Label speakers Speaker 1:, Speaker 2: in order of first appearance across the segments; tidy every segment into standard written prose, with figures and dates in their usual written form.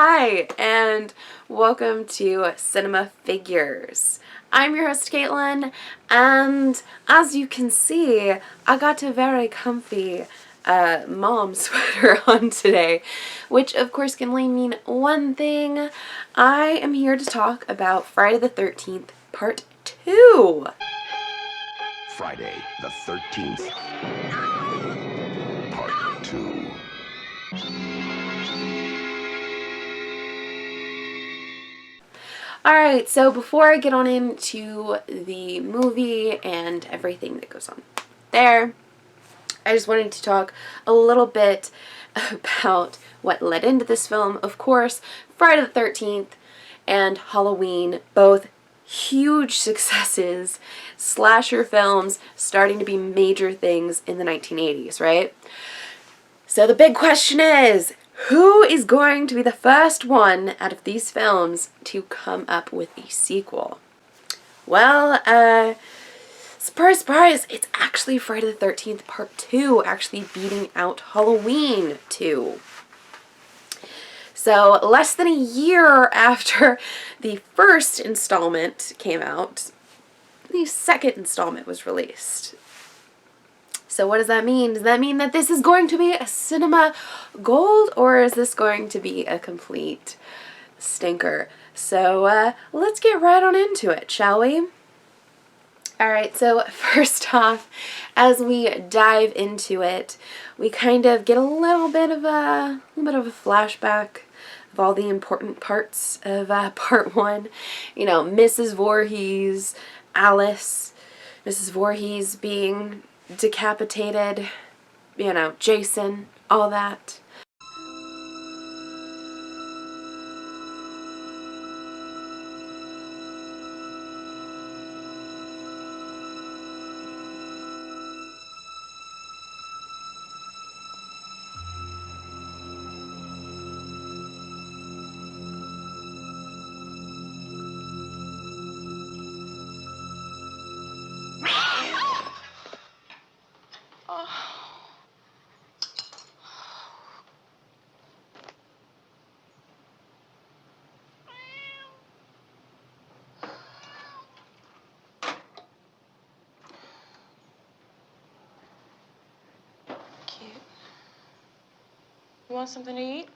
Speaker 1: Hi, and welcome to Cinema Figures. I'm your host, Caitlin, and as you can see, I got a very comfy mom sweater on today, which of course can only mean one thing. I am here to talk about Friday the 13th, Part 2.
Speaker 2: Friday the 13th, Part 2.
Speaker 1: Alright, so before I get on into the movie and everything that goes on there, I just wanted to talk a little bit about what led into this film. Of course, Friday the 13th and Halloween, both huge successes, slasher films starting to be major things in the 1980s, right? So the big question is, who is going to be the first one out of these films to come up with a sequel? Well, surprise, surprise, it's actually Friday the 13th Part 2, actually beating out Halloween 2. So less than a year after the first installment came out, the second installment was released. So what does that mean? Does that mean that this is going to be a cinema gold, or is this going to be a complete stinker? So let's get right on into it, shall we? Alright, so first off, as we dive into it, we kind of get a little bit of a flashback of all the important parts of Part 1. You know, Mrs. Voorhees, Alice, Mrs. Voorhees being decapitated, you know, Jason, all that.
Speaker 3: Cute. You want something to eat?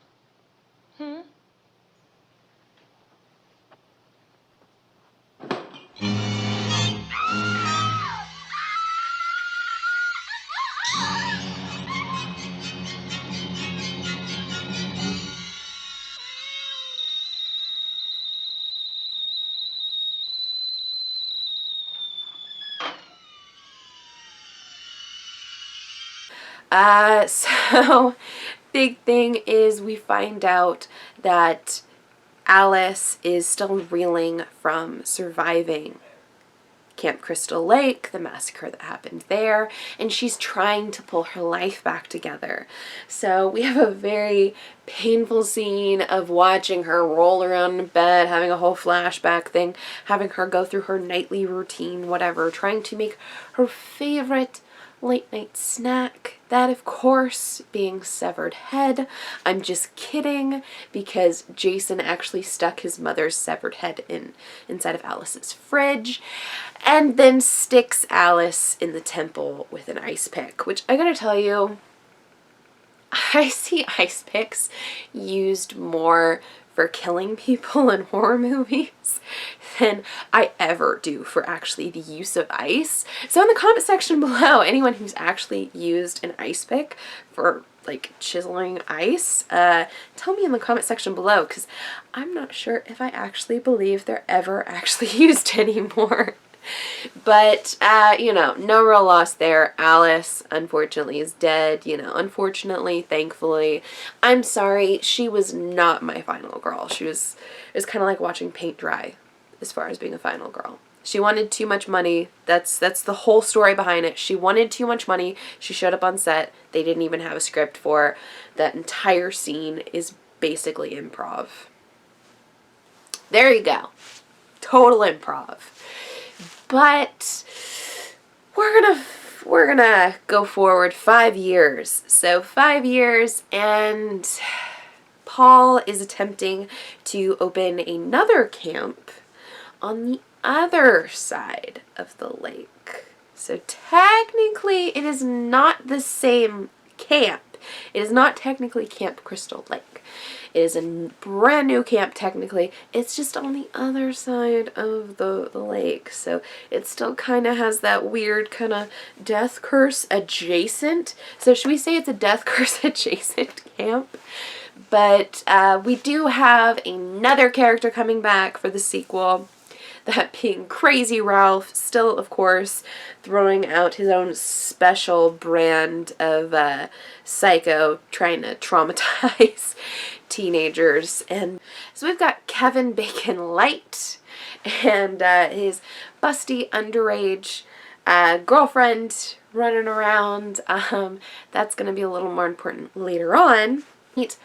Speaker 1: So big thing is we find out that Alice is still reeling from surviving Camp Crystal Lake, the massacre that happened there, and she's trying to pull her life back together. So we have a very painful scene of watching her roll around in bed, having a whole flashback thing, having her go through her nightly routine, whatever, trying to make her favorite late night snack, that of course being severed head. I'm just kidding, because Jason actually stuck his mother's severed head inside of Alice's fridge, and then sticks Alice in the temple with an ice pick, which I gotta tell you, I see ice picks used more for killing people in horror movies than I ever do for actually the use of ice. So in the comment section below, anyone who's actually used an ice pick for like chiseling ice, tell me in the comment section below, because I'm not sure if I actually believe they're ever actually used anymore. But, you know, no real loss there. Alice, unfortunately, is dead. You know, unfortunately, thankfully. I'm sorry, she was not my final girl. It was kind of like watching paint dry as far as being a final girl. She wanted too much money. That's the whole story behind it. She wanted too much money. She showed up on set. They didn't even have a script for her. That entire scene is basically improv. There you go. Total improv. But we're gonna go forward 5 years. So 5 years, and Paul is attempting to open another camp on the other side of the lake. So technically it is not the same camp. It is not technically Camp Crystal Lake. It is a brand new camp technically. It's just on the other side of the lake. So it still kind of has that weird kind of death curse adjacent. So should we say it's a death curse adjacent camp? But we do have another character coming back for the sequel. That being Crazy Ralph, still, of course, throwing out his own special brand of psycho, trying to traumatize teenagers. And so we've got Kevin Bacon Light and his busty underage girlfriend running around. That's going to be a little more important later on. Meet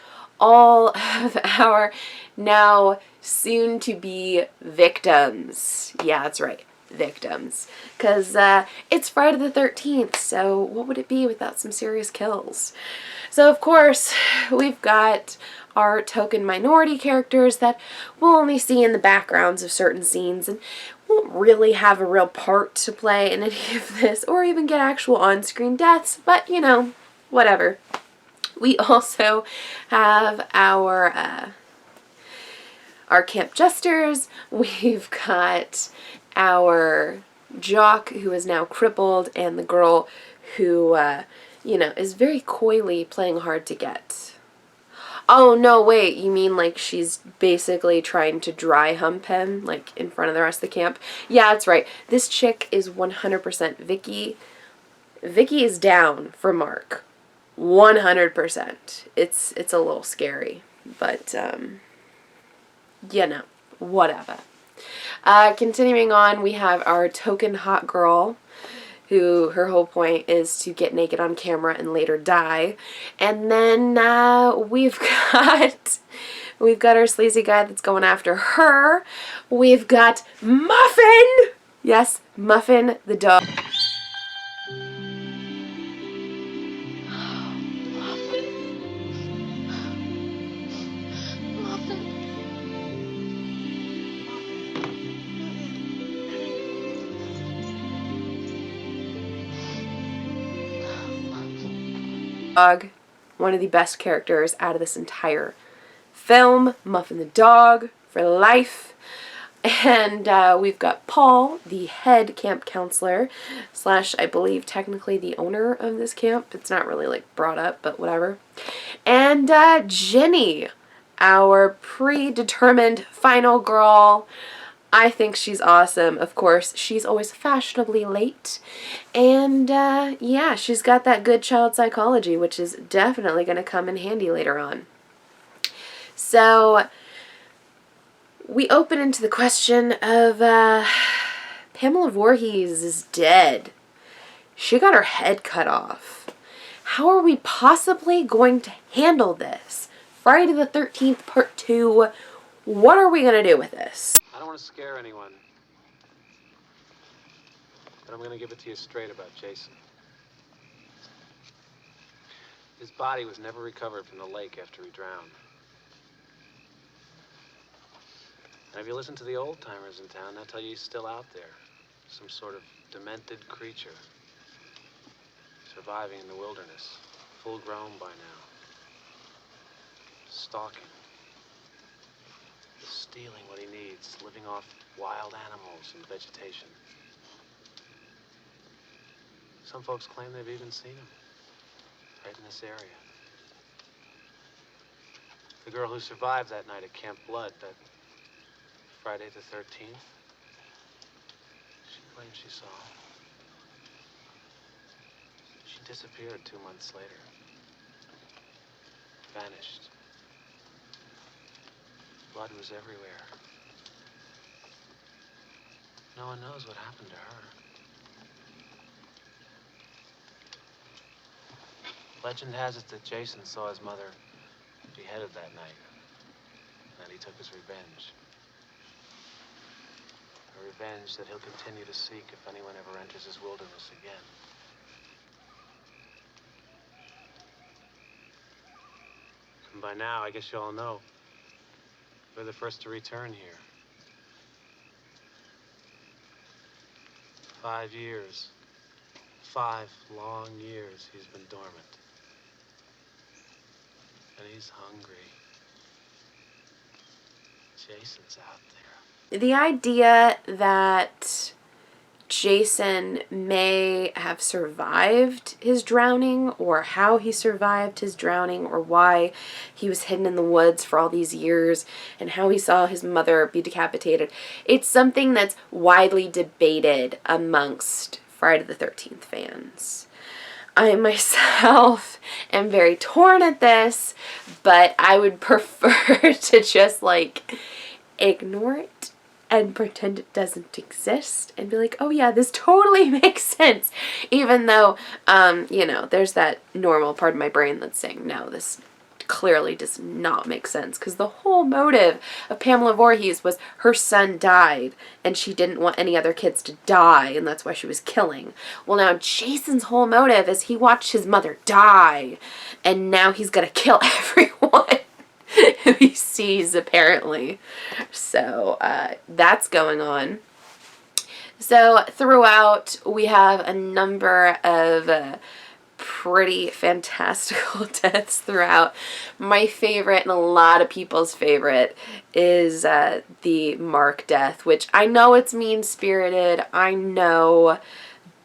Speaker 1: all of our now soon-to-be victims. Yeah, that's right, victims. Because it's Friday the 13th, so what would it be without some serious kills? So, of course, we've got our token minority characters that we'll only see in the backgrounds of certain scenes and won't really have a real part to play in any of this or even get actual on-screen deaths, but, you know, whatever. We also have our camp jesters. We've got our jock who is now crippled and the girl who, you know, is very coyly playing hard to get. Oh, no, wait, you mean like she's basically trying to dry hump him, like in front of the rest of the camp? Yeah, that's right. This chick is 100% Vicky. Vicky is down for Mark. 100%. It's a little scary, but, you know, whatever. Continuing on, we have our token hot girl, who her whole point is to get naked on camera and later die. And then we've got our sleazy guy that's going after her. We've got Muffin! Yes, Muffin the dog. Dog, one of the best characters out of this entire film. Muffin the dog for life. And we've got Paul, the head camp counselor slash, I believe, technically the owner of this camp. It's not really like brought up, but whatever. And Jenny, our predetermined final girl. I think she's awesome. Of course, she's always fashionably late. And yeah, she's got that good child psychology, which is definitely going to come in handy later on. So we open into the question of Pamela Voorhees is dead. She got her head cut off. How are we possibly going to handle this? Friday the 13th, part 2. What are we going to do with this?
Speaker 4: I don't want to scare anyone, but I'm going to give it to you straight about Jason. His body was never recovered from the lake after he drowned. And if you listen to the old-timers in town, they'll tell you he's still out there. Some sort of demented creature. Surviving in the wilderness. Full grown by now. Stalking. Stealing what he needs. Living off wild animals and vegetation. Some folks claim they've even seen him. Right in this area. The girl who survived that night at Camp Blood, that Friday the 13th, she claims she saw him. She disappeared 2 months later. Vanished. Blood was everywhere. No one knows what happened to her. Legend has it that Jason saw his mother beheaded that night, and that he took his revenge. A revenge that he'll continue to seek if anyone ever enters his wilderness again. And by now, I guess you all know, we're the first to return here. 5 years. 5 long years he's been dormant. And he's hungry. Jason's out there.
Speaker 1: The idea that Jason may have survived his drowning, or how he survived his drowning, or why he was hidden in the woods for all these years, and how he saw his mother be decapitated, it's something that's widely debated amongst Friday the 13th fans. I myself am very torn at this, but I would prefer to just like ignore it and pretend it doesn't exist and be like, oh yeah, this totally makes sense. Even though, you know, there's that normal part of my brain that's saying, no, this clearly does not make sense. Because the whole motive of Pamela Voorhees was her son died and she didn't want any other kids to die, and that's why she was killing. Well, now Jason's whole motive is he watched his mother die and now he's gonna kill everyone who he sees, apparently. So that's going on. So throughout, we have a number of pretty fantastical deaths throughout. My favorite, and a lot of people's favorite, is the Mark death, which I know it's mean-spirited, I know,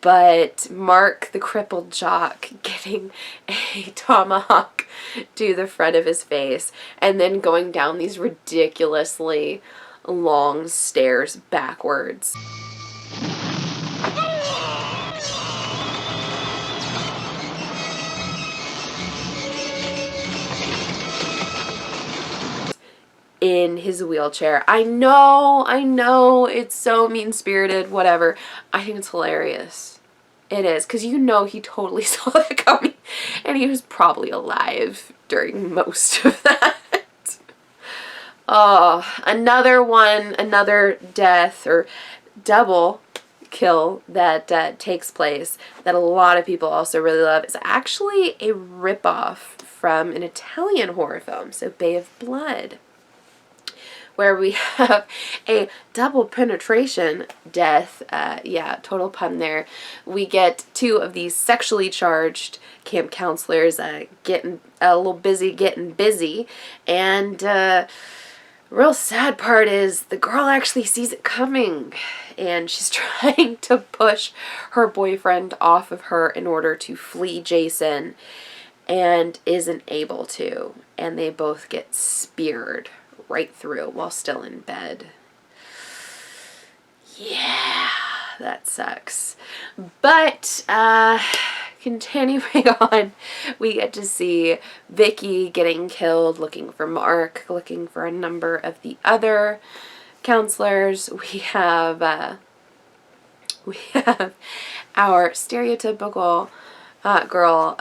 Speaker 1: but Mark, the crippled jock, getting a tomahawk to the front of his face and then going down these ridiculously long stairs backwards. In his wheelchair. I know, it's so mean-spirited, whatever. I think it's hilarious. It is, because you know he totally saw that coming, and he was probably alive during most of that. Oh, another death, or double kill that takes place that a lot of people also really love is actually a ripoff from an Italian horror film, so Bay of Blood, where we have a double penetration death. Yeah, total pun there. We get 2 of these sexually charged camp counselors getting a little busy, getting busy, and real sad part is the girl actually sees it coming, and she's trying to push her boyfriend off of her in order to flee Jason, and isn't able to, and they both get speared right through while still in bed. Yeah, that sucks. But continuing on, we get to see Vicky getting killed, looking for Mark, looking for a number of the other counselors. We have our stereotypical girl,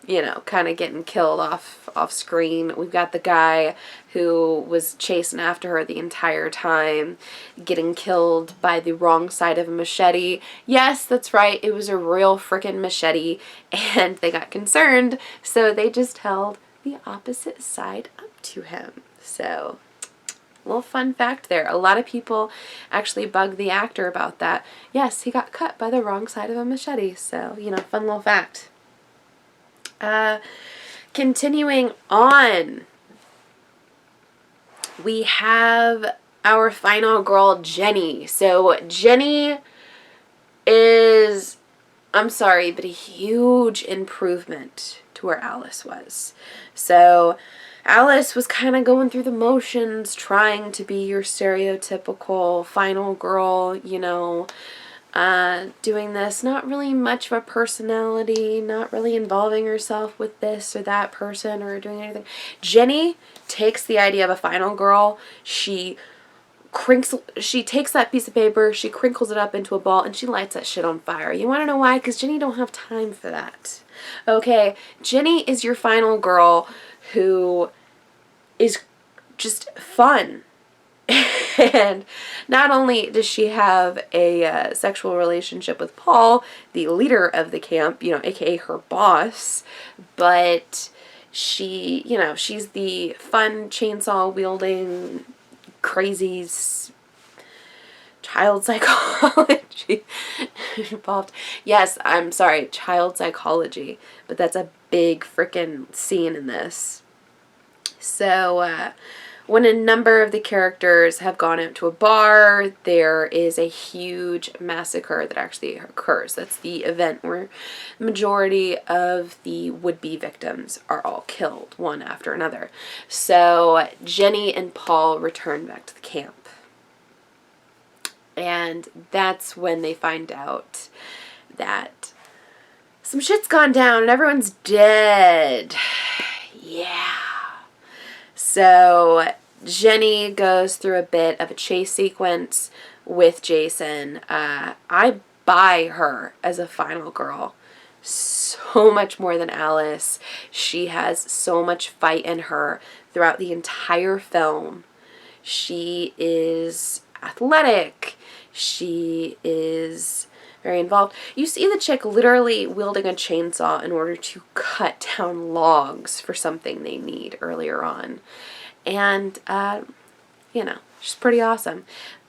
Speaker 1: you know, kind of getting killed off screen. We've got the guy who was chasing after her the entire time, getting killed by the wrong side of a machete. Yes, that's right, it was a real frickin' machete, and they got concerned, so they just held the opposite side up to him. So, little fun fact there. A lot of people actually bug the actor about that. Yes, he got cut by the wrong side of a machete, so, you know, fun little fact. Continuing on, we have our final girl, Jenny. So Jenny is, I'm sorry, but a huge improvement to where Alice was. So Alice was kind of going through the motions, trying to be your stereotypical final girl, you know, doing this, not really much of a personality, not really involving herself with this or that person or doing anything. Jenny takes the idea of a final girl, she takes that piece of paper, she crinkles it up into a ball, and she lights that shit on fire. You want to know why? Because Jenny don't have time for that. Okay, Jenny is your final girl who is just fun. And not only does she have a sexual relationship with Paul, the leader of the camp, you know, aka her boss, but she's the fun chainsaw wielding crazy child psychology involved. Yes, I'm sorry, child psychology, but that's a big frickin' scene in this. So, when a number of the characters have gone out to a bar, there is a huge massacre that actually occurs. That's the event where the majority of the would-be victims are all killed, one after another. So Jenny and Paul return back to the camp. And that's when they find out that some shit's gone down and everyone's dead. Yeah. So Jenny goes through a bit of a chase sequence with Jason. I buy her as a final girl so much more than Alice. She has so much fight in her throughout the entire film. She is athletic. She is very involved. You see the chick literally wielding a chainsaw in order to cut down logs for something they need earlier on. And, she's pretty awesome.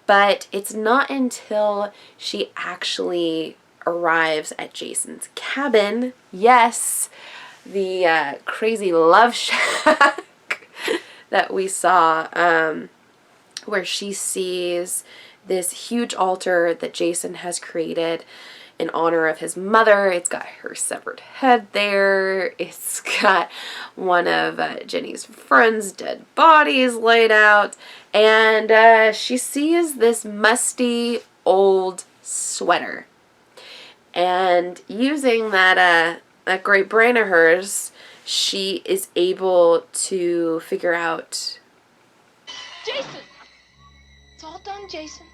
Speaker 1: But it's not until she actually arrives at Jason's cabin, yes, the crazy love shack that we saw, where she sees this huge altar that Jason has created in honor of his mother. It's got her severed head there. It's got one of Jenny's friends' dead bodies laid out. And she sees this musty old sweater. And using that great brain of hers, she is able to figure out...
Speaker 3: Jason! It's all done, Jason.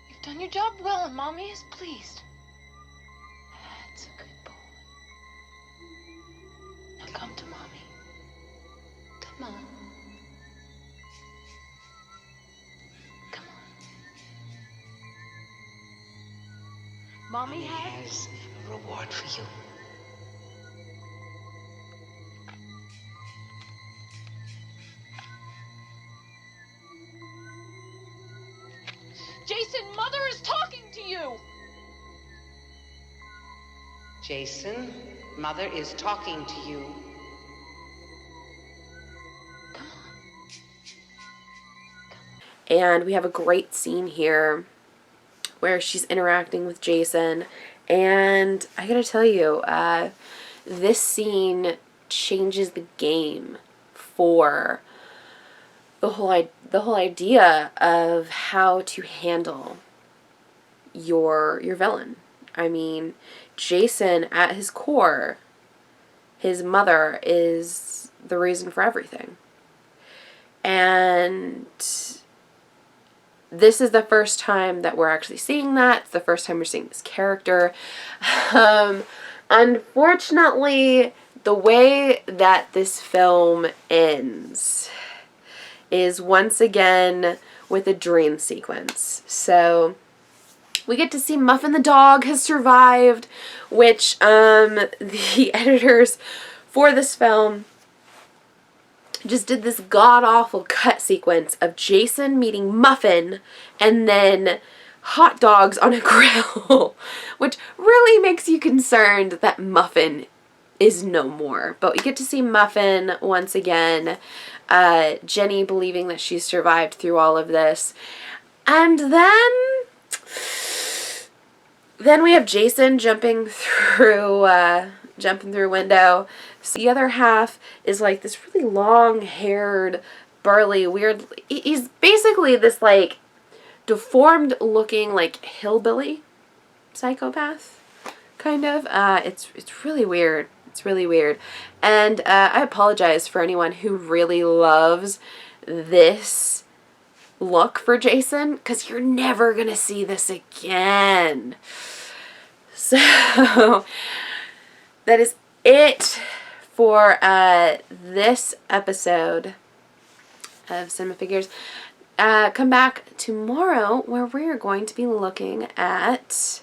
Speaker 3: You've done your job well, and Mommy is pleased. That's a good boy. Now come to Mommy. Come on. Come on. Mommy has a reward for you. Jason, Mother is talking to you!
Speaker 5: Jason, Mother is talking to you.
Speaker 3: Come on.
Speaker 1: And we have a great scene here where she's interacting with Jason. And I gotta tell you, this scene changes the game for the whole idea of how to handle your villain. I mean, Jason, at his core, his mother is the reason for everything. And this is the first time that we're actually seeing that. It's the first time we're seeing this character. Unfortunately, the way that this film ends is once again with a dream sequence. So we get to see Muffin the dog has survived, which the editors for this film just did this god-awful cut sequence of Jason meeting Muffin and then hot dogs on a grill, which really makes you concerned that Muffin is no more. But we get to see Muffin once again, Jenny believing that she's survived through all of this. And then we have Jason jumping through a window. So the other half is like this really long-haired, burly, weird... He's basically this, like, deformed-looking, like, hillbilly psychopath, kind of. It's really weird. It's really weird. And I apologize for anyone who really loves this look for Jason, because you're never gonna see this again. So that is it for this episode of Cinema Figures. Come back tomorrow where we're going to be looking at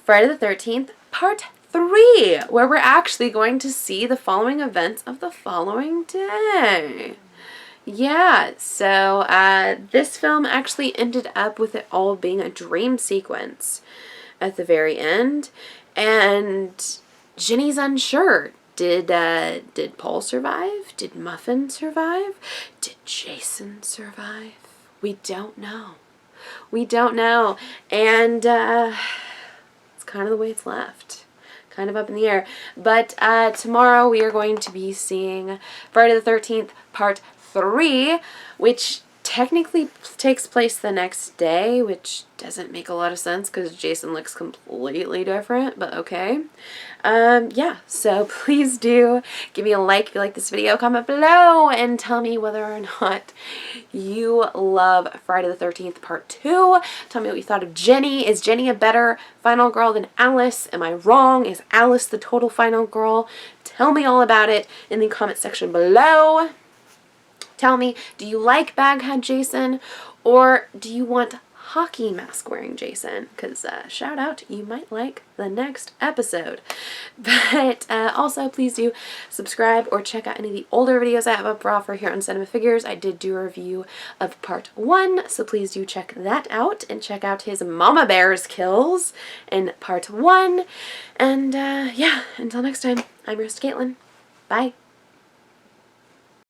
Speaker 1: Friday the 13th, Part 3, where we're actually going to see the following events of the following day. Yeah, so this film actually ended up with it all being a dream sequence at the very end, and Jenny's unsure. Did Paul survive? Did Muffin survive? Did Jason survive? We don't know. We don't know, and it's kind of the way it's left. Kind of up in the air. But tomorrow we are going to be seeing Friday the 13th Part 3, which technically takes place the next day, which doesn't make a lot of sense because Jason looks completely different, but okay. Yeah, so please do give me a like if you like this video, comment below, and tell me whether or not you love Friday the 13th Part 2. Tell me what you thought of Jenny. Is Jenny a better final girl than Alice? Am I wrong? Is Alice the total final girl? Tell me all about it in the comment section below. Tell me, do you like Baghead Jason, or do you want hockey mask wearing Jason? Because shout out, you might like the next episode. But also, please do subscribe or check out any of the older videos I have up for offer here on Cinema Figures. I did do a review of Part 1, so please do check that out, and check out his Mama Bear's kills in Part 1. And yeah, until next time, I'm your host, Caitlin. Bye.